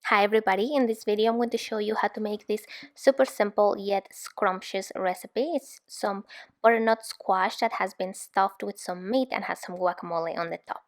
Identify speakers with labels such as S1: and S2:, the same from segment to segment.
S1: Hi everybody, in this video I'm going to show you how to make this super simple yet scrumptious recipe. It's some butternut squash that has been stuffed with some meat and has some guacamole on the top.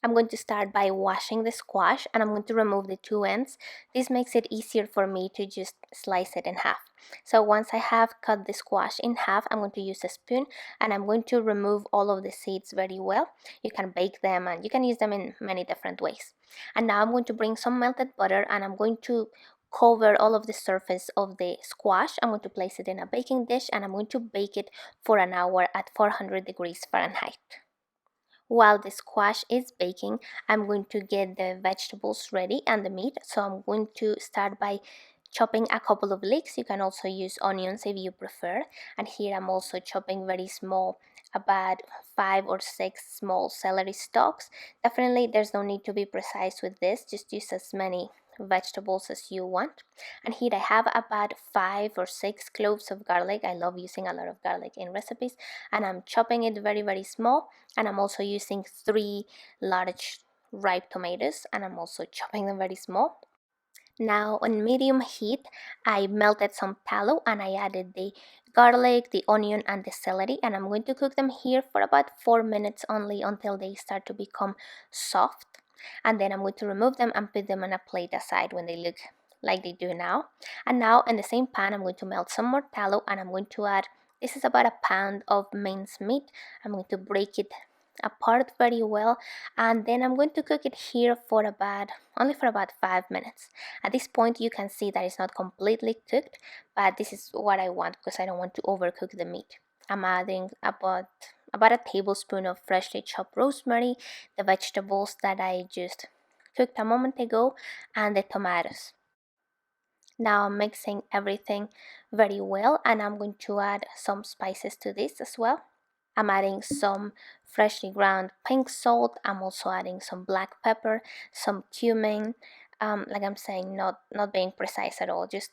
S1: I'm going to start by washing the squash and I'm going to remove the two ends. This makes it easier for me to just slice it in half. So once I have cut the squash in half, I'm going to use a spoon and I'm going to remove all of the seeds very well. You can bake them and you can use them in many different ways. And now I'm going to bring some melted butter and I'm going to cover all of the surface of the squash. I'm going to place it in a baking dish and I'm going to bake it for an hour at 400 degrees Fahrenheit. While the squash is baking, I'm going to get the vegetables ready and the meat. So I'm going to start by chopping a couple of leeks. You can also use onions if you prefer. And here I'm also chopping very small, about 5 or 6 small celery stalks. Definitely there's no need to be precise with this, just use as many vegetables as you want. And here I have about 5 or 6 cloves of garlic. I love using a lot of garlic in recipes, and I'm chopping it very small. And I'm also using 3 large ripe tomatoes and I'm also chopping them very small. Now on medium heat I melted some tallow and I added the garlic, the onion and the celery, and I'm going to cook them here for about 4 minutes only until they start to become soft. And then I'm going to remove them and put them on a plate aside when they look like they do now. And now in the same pan I'm going to melt some more tallow and I'm going to add, this is about a pound of minced meat. I'm going to break it apart very well and then I'm going to cook it here for only for about 5 minutes. At this point you can see that it's not completely cooked, but this is what I want because I don't want to overcook the meat. I'm adding about a tablespoon of freshly chopped rosemary, the vegetables that I just cooked a moment ago, and the tomatoes. Now I'm mixing everything very well and I'm going to add some spices to this as well. I'm adding some freshly ground pink salt. I'm also adding some black pepper, some cumin. Like I'm saying, not being precise at all, just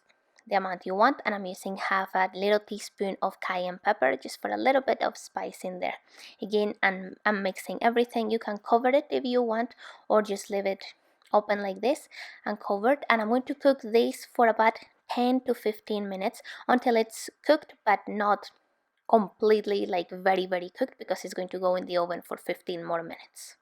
S1: the amount you want. And I'm using half a little teaspoon of cayenne pepper just for a little bit of spice in there. Again, I'm mixing everything. You can cover it if you want or just leave it open like this and covered. And I'm going to cook this for about 10 to 15 minutes until it's cooked but not completely like very cooked, because it's going to go in the oven for 15 more minutes.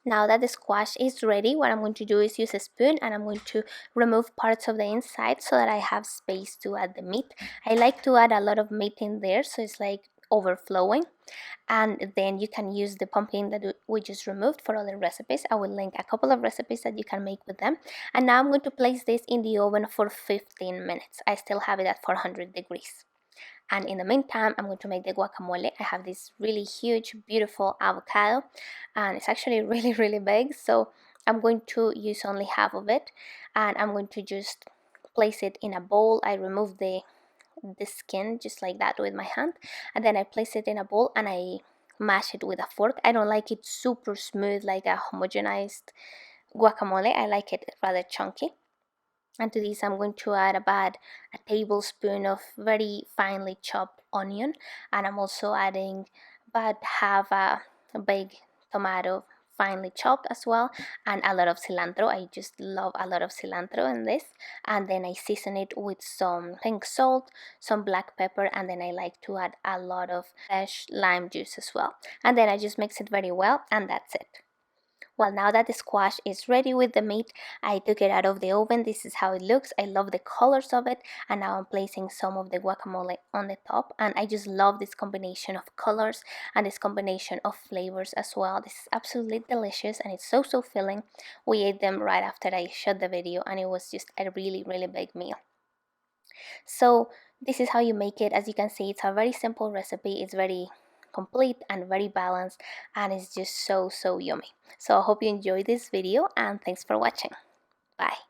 S1: Now that the squash is ready, what I'm going to do is use a spoon and I'm going to remove parts of the inside so that I have space to add the meat. I like to add a lot of meat in there so it's like overflowing, and then you can use the pumpkin that we just removed for other recipes. I will link a couple of recipes that you can make with them. And now I'm going to place this in the oven for 15 minutes. I still have it at 400 degrees. And in the meantime, I'm going to make the guacamole. I have this really huge, beautiful avocado, and it's actually really big. So I'm going to use only half of it, and I'm going to just place it in a bowl. I remove the skin just like that with my hand, and then I place it in a bowl and I mash it with a fork. I don't like it super smooth like a homogenized guacamole. I like it rather chunky. And to this I'm going to add about a tablespoon of very finely chopped onion, and I'm also adding about half a big tomato finely chopped as well, and a lot of cilantro. I just love a lot of cilantro in this. And then I season it with some pink salt, some black pepper, and then I like to add a lot of fresh lime juice as well. And then I just mix it very well and that's it. Well, now that the squash is ready with the meat, I took it out of the oven. This is how it looks. I love the colors of it. And now I'm placing some of the guacamole on the top. And I just love this combination of colors and this combination of flavors as well. This is absolutely delicious and it's so filling. We ate them right after I shot the video and it was just a really big meal. So this is how you make it. As you can see, it's a very simple recipe. It's very complete and very balanced, and it's just so yummy. So I hope you enjoyed this video and thanks for watching. Bye.